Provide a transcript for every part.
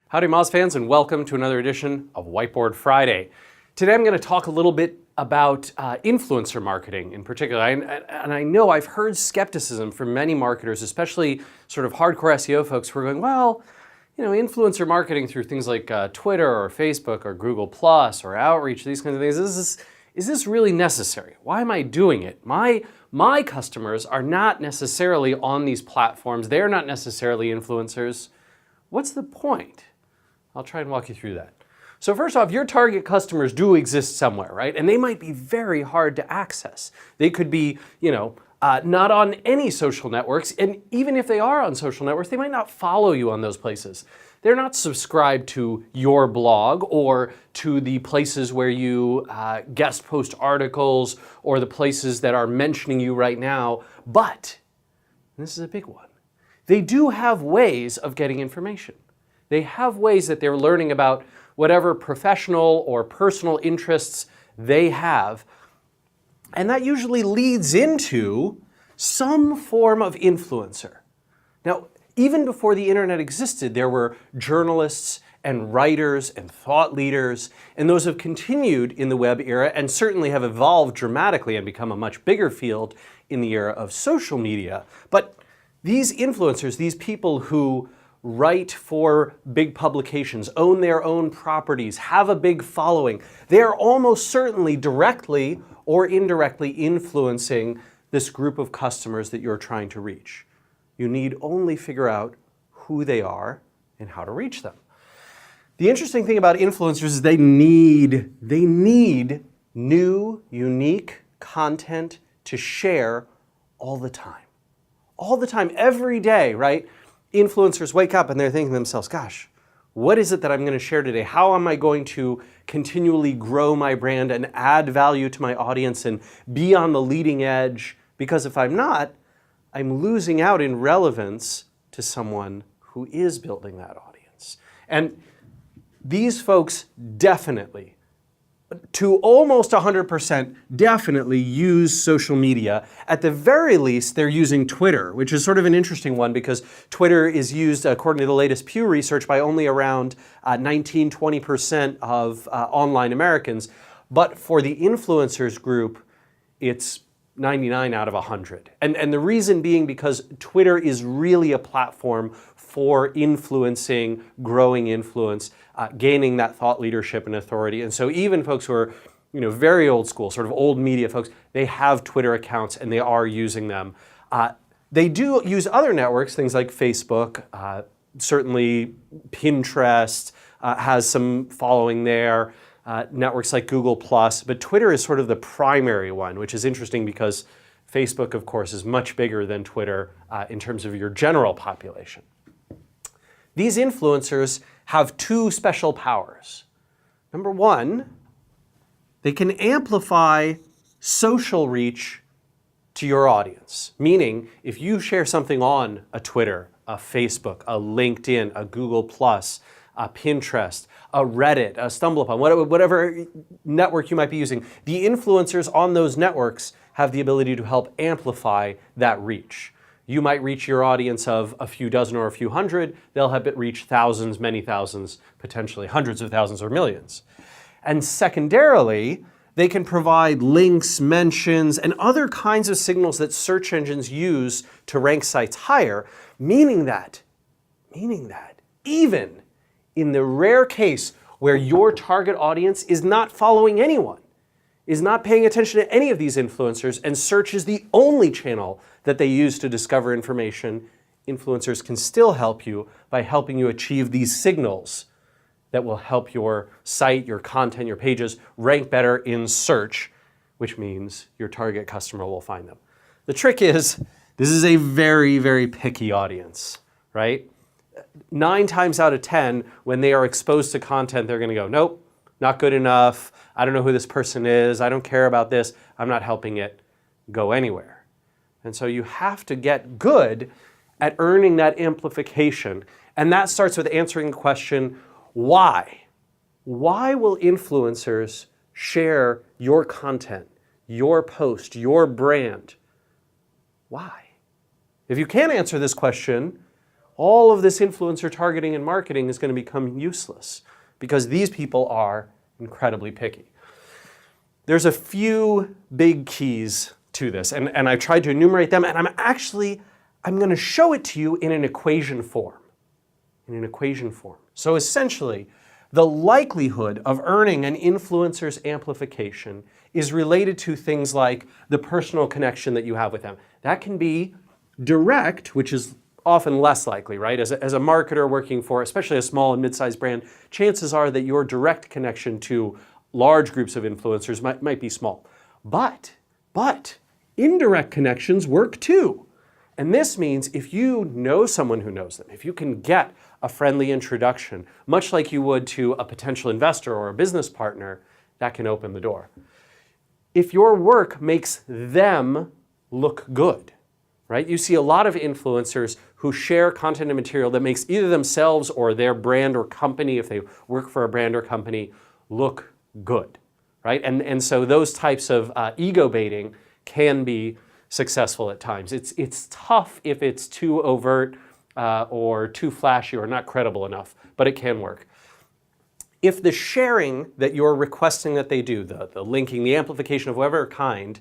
Howdy Moz fans, and welcome to another edition of Whiteboard Friday. Today I'm going to talk a little bit about influencer marketing in particular. And I know I've heard skepticism from many marketers, especially sort of hardcore SEO folks who are going, well, influencer marketing through things like Twitter or Facebook or Google Plus or outreach, these kinds of things, is this really necessary? Why am I doing it? My customers are not necessarily on these platforms. They're not necessarily influencers. What's the point? I'll try and walk you through that. So first off, your target customers do exist somewhere, right? And they might be very hard to access. They could be, not on any social networks. And even if they are on social networks, they might not follow you on those places. They're not subscribed to your blog or to the places where you guest post articles or the places that are mentioning you right now. But, and this is a big one, they do have ways of getting information. They have ways that they're learning about whatever professional or personal interests they have. And that usually leads into some form of influencer. Now, even before the internet existed, there were journalists and writers and thought leaders, and those have continued in the web era and certainly have evolved dramatically and become a much bigger field in the era of social media. But these influencers, these people who write for big publications, own their own properties, have a big following, they are almost certainly directly or indirectly influencing this group of customers that you're trying to reach. You need only figure out who they are and how to reach them. The interesting thing about influencers is they need new, unique content to share all the time. All the time, every day, right? Influencers wake up and they're thinking to themselves, gosh, what is it that I'm going to share today? How am I going to continually grow my brand and add value to my audience and be on the leading edge? Because if I'm not, I'm losing out in relevance to someone who is building that audience. And these folks definitely, to almost 100%, definitely use social media. At the very least, they're using Twitter, which is sort of an interesting one because Twitter is used, according to the latest Pew research, by only around 19-20% of online Americans. But for the influencers group, it's 99 out of 100. And the reason being because Twitter is really a platform for influencing, growing influence, gaining that thought leadership and authority. And so even folks who are very old school, sort of old media folks, they have Twitter accounts and they are using them. They do use other networks, things like Facebook, certainly Pinterest has some following there, networks like Google Plus, but Twitter is sort of the primary one, which is interesting because Facebook, of course, is much bigger than Twitter in terms of your general population. These influencers have two special powers. Number one, they can amplify social reach to your audience. Meaning, if you share something on a Twitter, a Facebook, a LinkedIn, a Google Plus, a Pinterest, a Reddit, a StumbleUpon, whatever network you might be using, the influencers on those networks have the ability to help amplify that reach. You might reach your audience of a few dozen or a few hundred. They'll have it reach thousands, many thousands, potentially hundreds of thousands or millions. And secondarily, they can provide links, mentions, and other kinds of signals that search engines use to rank sites higher, meaning that even in the rare case where your target audience is not following anyone, is not paying attention to any of these influencers, and search is the only channel that they use to discover information, influencers can still help you by helping you achieve these signals that will help your site, your content, your pages rank better in search, which means your target customer will find them. The trick is, this is a very, very picky audience, right? 9 times out of 10, when they are exposed to content, they're going to go, nope, not good enough. I don't know who this person is. I don't care about this. I'm not helping it go anywhere. And so you have to get good at earning that amplification. And that starts with answering the question, why? Why will influencers share your content, your post, your brand? Why? If you can't answer this question, all of this influencer targeting and marketing is going to become useless because these people are incredibly picky. There's a few big keys to this, and I've tried to enumerate them, and I'm going to show it to you in an equation form. So essentially, the likelihood of earning an influencer's amplification is related to things like the personal connection that you have with them. That can be direct, which is often less likely, right? As a marketer working for especially a small and mid-sized brand, chances are that your direct connection to large groups of influencers might be small. But indirect connections work too. And this means if you know someone who knows them, if you can get a friendly introduction, much like you would to a potential investor or a business partner, that can open the door. If your work makes them look good, right? You see a lot of influencers who share content and material that makes either themselves or their brand or company, if they work for a brand or company, look good, right? And so those types of ego baiting can be successful at times. It's tough if it's too overt or too flashy or not credible enough, but it can work. If the sharing that you're requesting that they do, the linking, the amplification of whatever kind,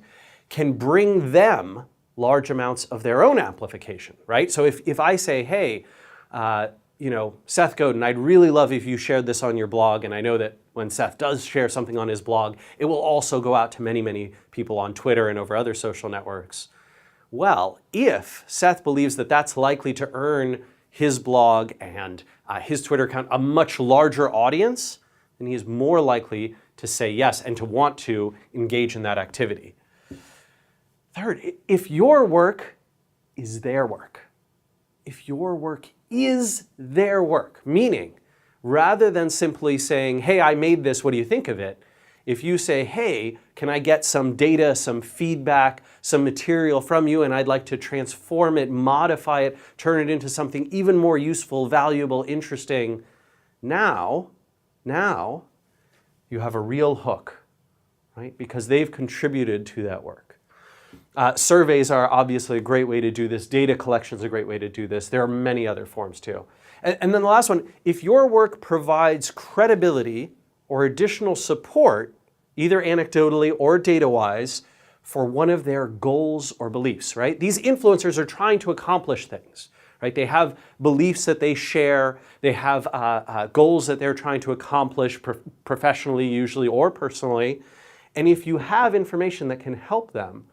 can bring them large amounts of their own amplification, right? So if I say, hey, Seth Godin, I'd really love if you shared this on your blog, and I know that when Seth does share something on his blog, it will also go out to many, many people on Twitter and over other social networks. Well, if Seth believes that that's likely to earn his blog and his Twitter account a much larger audience, then he is more likely to say yes and to want to engage in that activity. Third, if your work is their work, meaning rather than simply saying, hey, I made this, what do you think of it? If you say, hey, can I get some data, some feedback, some material from you, and I'd like to transform it, modify it, turn it into something even more useful, valuable, interesting, now you have a real hook, right? Because they've contributed to that work. Surveys are obviously a great way to do this. Data collection is a great way to do this. There are many other forms too. And then the last one, if your work provides credibility or additional support, either anecdotally or data-wise, for one of their goals or beliefs, right? These influencers are trying to accomplish things, right? They have beliefs that they share. They have goals that they're trying to accomplish professionally, usually, or personally. And if you have information that can help them,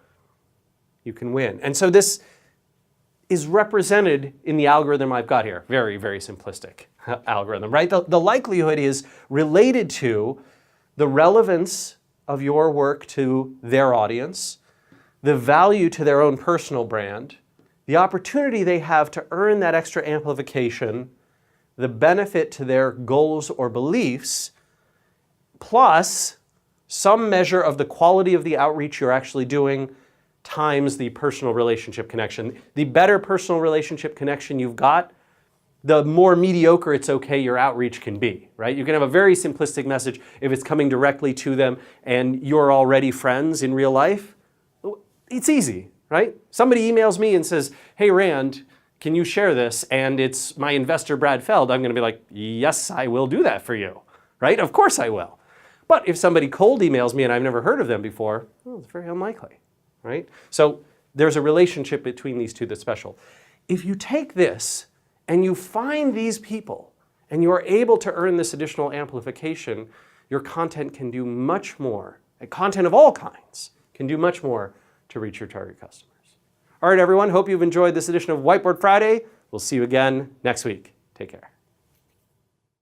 you can win. And so this is represented in the algorithm I've got here. Very, very simplistic algorithm, right? The likelihood is related to the relevance of your work to their audience, the value to their own personal brand, the opportunity they have to earn that extra amplification, the benefit to their goals or beliefs, plus some measure of the quality of the outreach you're actually doing times the personal relationship connection. The better personal relationship connection you've got, the more mediocre it's okay your outreach can be, right? You can have a very simplistic message if it's coming directly to them and you're already friends in real life. It's easy, right? Somebody emails me and says, hey, Rand, can you share this? And it's my investor, Brad Feld. I'm going to be like, yes, I will do that for you, right? Of course I will. But if somebody cold emails me and I've never heard of them before, well, it's very unlikely, right? So there's a relationship between these two that's special. If you take this and you find these people and you are able to earn this additional amplification, your content can do much more. Content of all kinds can do much more to reach your target customers. All right, everyone, hope you've enjoyed this edition of Whiteboard Friday. We'll see you again next week. Take care.